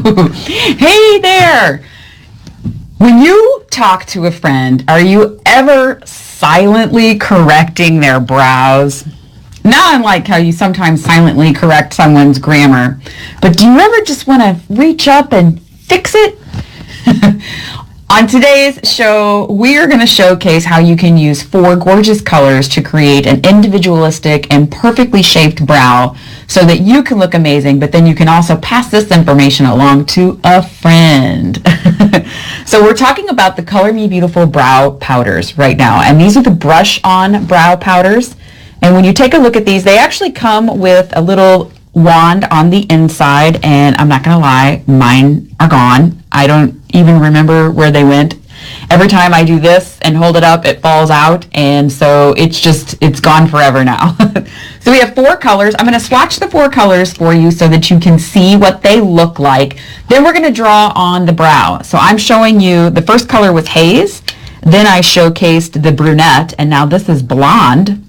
Hey there! When you talk to a friend, are you ever silently correcting their brows? Not unlike how you sometimes silently correct someone's grammar, but do you ever just want to reach up and fix it? On today's show, we are going to showcase how you can use 4 gorgeous colors to create an individualistic and perfectly shaped brow so that you can look amazing, but then you can also pass this information along to a friend. So we're talking about the Color Me Beautiful brow powders right now, and these are the brush-on brow powders. And when you take a look at these, they actually come with a little wand on the inside, and I'm not gonna lie, mine are gone. I don't even remember where they went. Every time I do this and hold it up, it falls out, and so it's gone forever now. So we have 4 colors. I'm gonna swatch the 4 colors for you so that you can see what they look like. Then we're gonna draw on the brow. So I'm showing you, the first color was haze, then I showcased the brunette, and now this is blonde.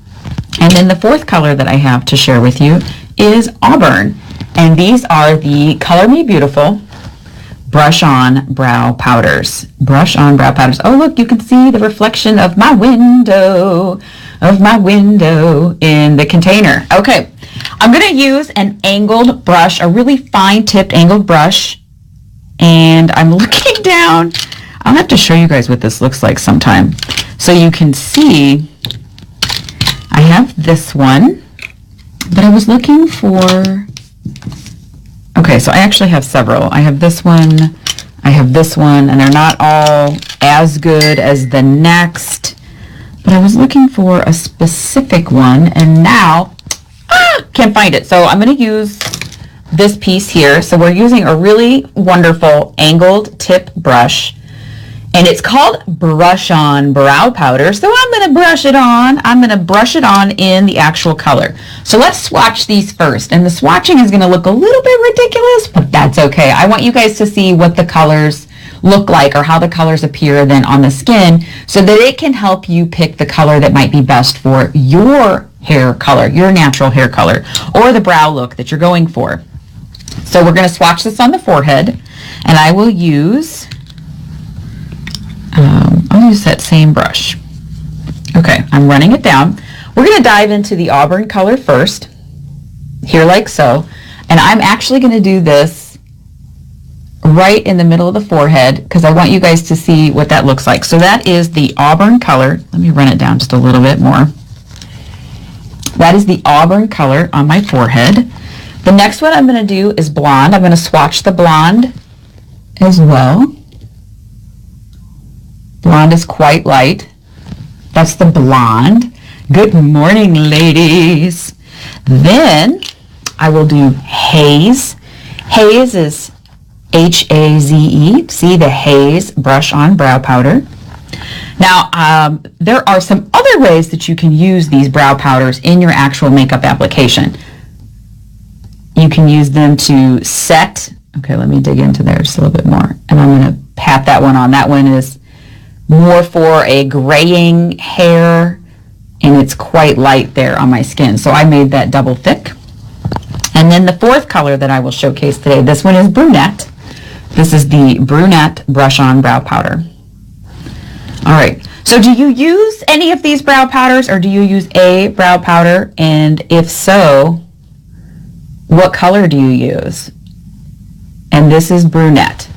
And then the 4th color that I have to share with you is auburn. And these are the Color Me Beautiful brush-on brow powders. Brush-on brow powders. Oh, look, you can see the reflection of my window in the container. Okay, I'm going to use an angled brush, a really fine-tipped angled brush, and I'm looking down. I'll have to show you guys what this looks like sometime. So you can see I have this one, but I was looking for, okay, so I actually have several. I have this one, and they're not all as good as the next, but I was looking for a specific one, and now, can't find it. So I'm going to use this piece here. So we're using a really wonderful angled tip brush, and it's called brush-on brow powder. So I'm going to brush it on. I'm going to brush it on in the actual color. So let's swatch these first. And the swatching is going to look a little bit ridiculous, but that's okay. I want you guys to see what the colors look like, or how the colors appear then on the skin, so that it can help you pick the color that might be best for your hair color, your natural hair color, or the brow look that you're going for. So we're going to swatch this on the forehead, and I will use I'll use that same brush. Okay, I'm running it down. We're going to dive into the auburn color first, here like so, and I'm actually going to do this right in the middle of the forehead because I want you guys to see what that looks like. So that is the auburn color. Let me run it down just a little bit more. That is the auburn color on my forehead. The next one I'm going to do is blonde. I'm going to swatch the blonde as well. Blonde is quite light. That's the blonde. Good morning, ladies. Then I will do haze. Haze is H-A-Z-E. See the haze brush-on brow powder. Now, there are some other ways that you can use these brow powders in your actual makeup application. You can use them to set. Okay, let me dig into there just a little bit more. And I'm going to pat that one on. That one is more for a graying hair, and it's quite light there on my skin. So I made that double thick. And then the 4th color that I will showcase today, this one is brunette. This is the brunette brush-on brow powder. All right, so do you use any of these brow powders, or do you use a brow powder? And if so, what color do you use? And this is brunette.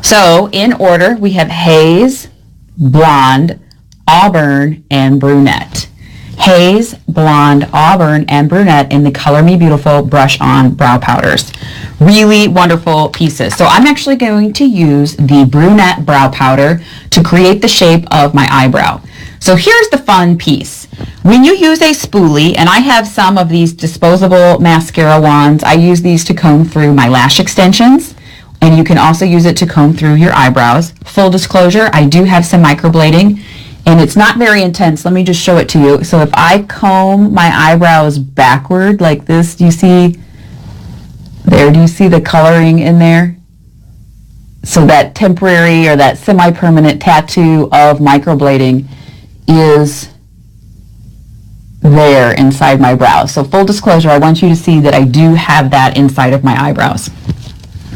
So in order, we have haze, blonde, auburn, and brunette. Haze, blonde, auburn, and brunette in the Color Me Beautiful brush-on brow powders. Really wonderful pieces. So I'm actually going to use the brunette brow powder to create the shape of my eyebrow. So here's the fun piece. When you use a spoolie, and I have some of these disposable mascara wands, I use these to comb through my lash extensions, and you can also use it to comb through your eyebrows. Full disclosure, I do have some microblading, and it's not very intense. Let me just show it to you. So if I comb my eyebrows backward like this, do you see there? Do you see the coloring in there? So that temporary or that semi-permanent tattoo of microblading is there inside my brows. So full disclosure, I want you to see that I do have that inside of my eyebrows.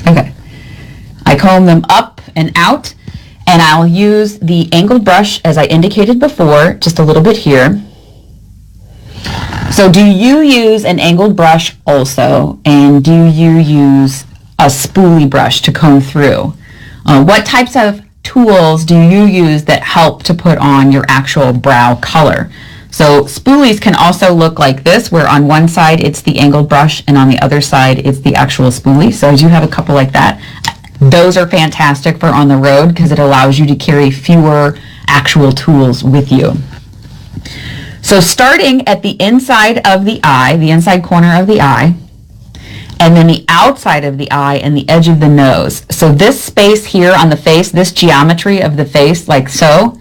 Okay. comb them up and out, and I'll use the angled brush as I indicated before, just a little bit here. So do you use an angled brush also, and do you use a spoolie brush to comb through? What types of tools do you use that help to put on your actual brow color? So spoolies can also look like this, where on one side it's the angled brush and on the other side it's the actual spoolie. So I do have a couple like that. Those are fantastic for on the road because it allows you to carry fewer actual tools with you. So starting at the inside of the eye, the inside corner of the eye, and then the outside of the eye and the edge of the nose. So this space here on the face, this geometry of the face, like so,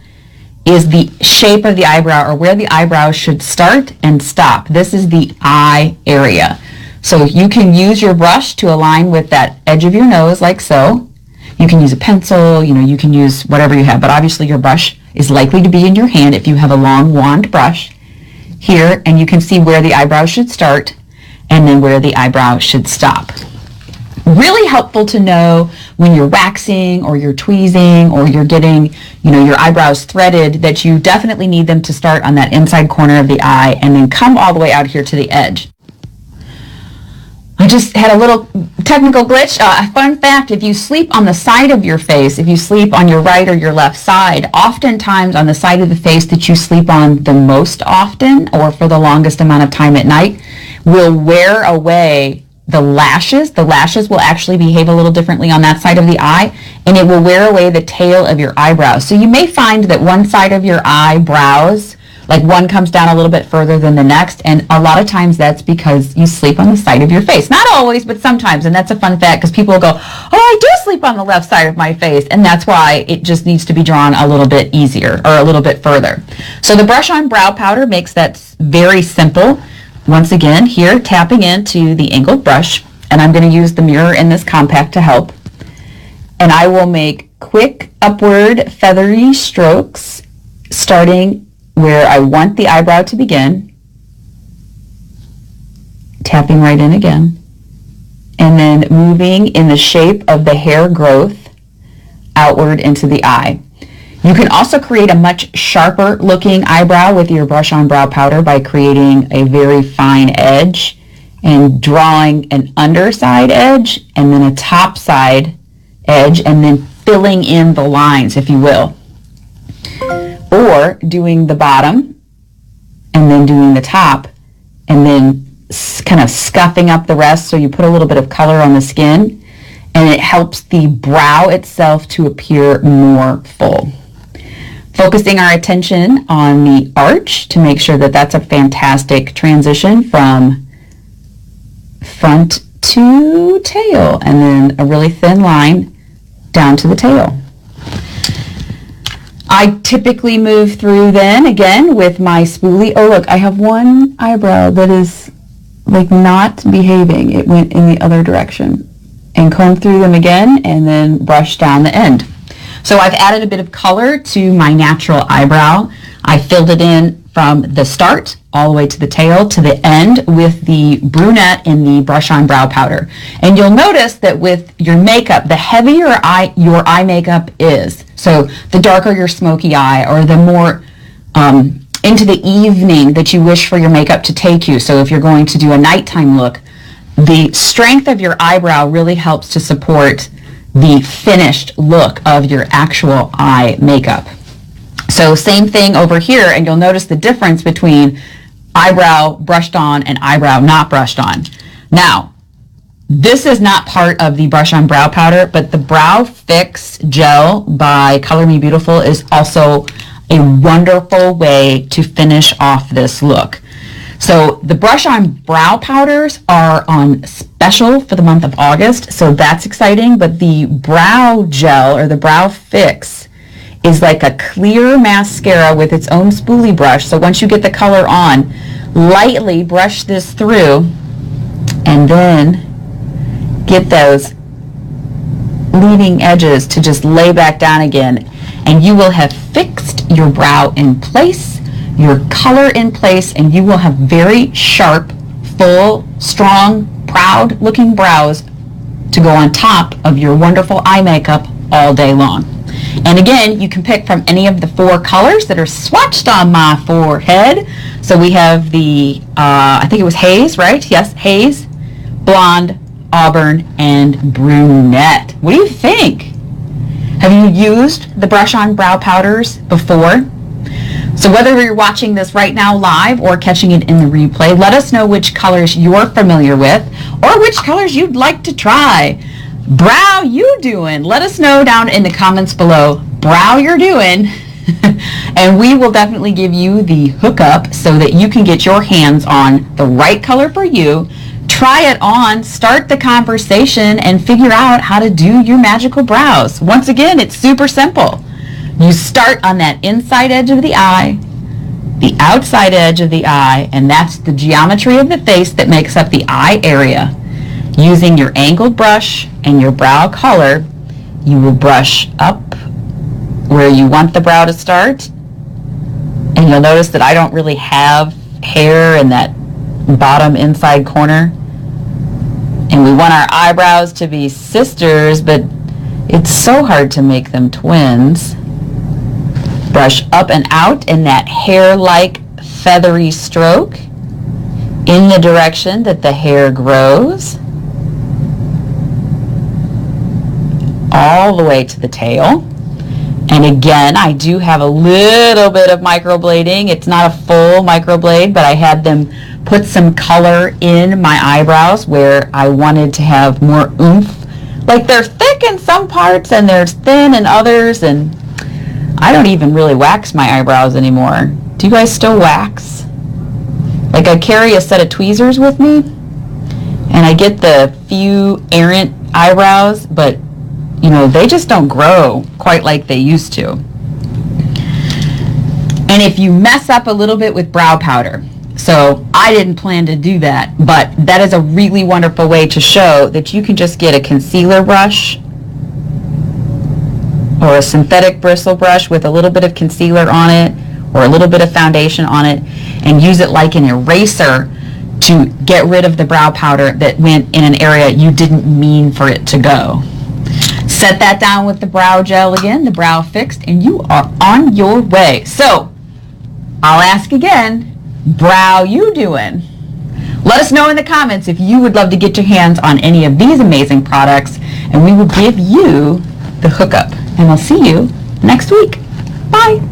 is the shape of the eyebrow, or where the eyebrow should start and stop. This is the eye area. So you can use your brush to align with that edge of your nose, like so. You can use a pencil, you can use whatever you have, but obviously your brush is likely to be in your hand if you have a long wand brush here, and you can see where the eyebrow should start and then where the eyebrow should stop. Really helpful to know when you're waxing or you're tweezing or you're getting, your eyebrows threaded, that you definitely need them to start on that inside corner of the eye and then come all the way out here to the edge. I just had a little technical glitch. Fun fact, if you sleep on the side of your face, if you sleep on your right or your left side, oftentimes on the side of the face that you sleep on the most often or for the longest amount of time at night will wear away the lashes. The lashes will actually behave a little differently on that side of the eye, and it will wear away the tail of your eyebrows. So you may find that one side of your eyebrows, like one comes down a little bit further than the next, and a lot of times that's because you sleep on the side of your face. Not always, but sometimes, and that's a fun fact because people will go, oh, I do sleep on the left side of my face, and that's why it just needs to be drawn a little bit easier or a little bit further. So the brush on brow powder makes that very simple. Once again, here tapping into the angled brush, and I'm going to use the mirror in this compact to help, and I will make quick upward feathery strokes starting where I want the eyebrow to begin, tapping right in again, and then moving in the shape of the hair growth outward into the eye. You can also create a much sharper looking eyebrow with your brush on brow powder by creating a very fine edge and drawing an underside edge and then a top side edge and then filling in the lines, if you will. Or doing the bottom and then doing the top and then kind of scuffing up the rest so you put a little bit of color on the skin, and it helps the brow itself to appear more full. Focusing our attention on the arch to make sure that that's a fantastic transition from front to tail, and then a really thin line down to the tail. I typically move through then again with my spoolie. Oh look, I have one eyebrow that is like not behaving. It went in the other direction, and comb through them again and then brush down the end. So I've added a bit of color to my natural eyebrow. I filled it in from the start all the way to the tail to the end with the brunette in the brush on brow powder. And you'll notice that with your makeup, the heavier your eye makeup is, so the darker your smoky eye or the more into the evening that you wish for your makeup to take you. So if you're going to do a nighttime look, the strength of your eyebrow really helps to support the finished look of your actual eye makeup. So same thing over here, and you'll notice the difference between eyebrow brushed on and eyebrow not brushed on. Now, this is not part of the brush on brow powder, but the Brow Fix Gel by Color Me Beautiful is also a wonderful way to finish off this look. So the brush on brow powders are on special for the month of August, so that's exciting, but the brow gel or the Brow Fix is like a clear mascara with its own spoolie brush. So once you get the color on, lightly brush this through and then get those leading edges to just lay back down again, and you will have fixed your brow in place, your color in place, and you will have very sharp, full, strong, proud looking brows to go on top of your wonderful eye makeup all day long. And again, you can pick from any of the 4 colors that are swatched on my forehead. So we have the, I think it was haze, right? Yes, haze, blonde, auburn, and brunette. What do you think? Have you used the brush-on brow powders before? So whether you're watching this right now live or catching it in the replay, let us know which colors you're familiar with or which colors you'd like to try. Brow you doing? Let us know down in the comments below. Brow you're doing. And we will definitely give you the hookup so that you can get your hands on the right color for you. Try it on, start the conversation, and figure out how to do your magical brows. Once again, it's super simple. You start on that inside edge of the eye, the outside edge of the eye, and that's the geometry of the face that makes up the eye area. Using your angled brush and your brow color, you will brush up where you want the brow to start. And you'll notice that I don't really have hair in that bottom inside corner. And we want our eyebrows to be sisters, but it's so hard to make them twins. Brush up and out in that hair-like feathery stroke in the direction that the hair grows, all the way to the tail. And again, I do have a little bit of microblading. It's not a full microblade, but I had them put some color in my eyebrows where I wanted to have more oomph. Like they're thick in some parts and they're thin in others, and I don't even really wax my eyebrows anymore. Do you guys still wax? Like I carry a set of tweezers with me and I get the few errant eyebrows, but you know, they just don't grow quite like they used to. And if you mess up a little bit with brow powder, so I didn't plan to do that, but that is a really wonderful way to show that you can just get a concealer brush or a synthetic bristle brush with a little bit of concealer on it or a little bit of foundation on it and use it like an eraser to get rid of the brow powder that went in an area you didn't mean for it to go. Set that down with the brow gel again, the brow fixed, and you are on your way. So I'll ask again, brow you doing? Let us know in the comments if you would love to get your hands on any of these amazing products, and we will give you the hookup. And I'll see you next week. Bye.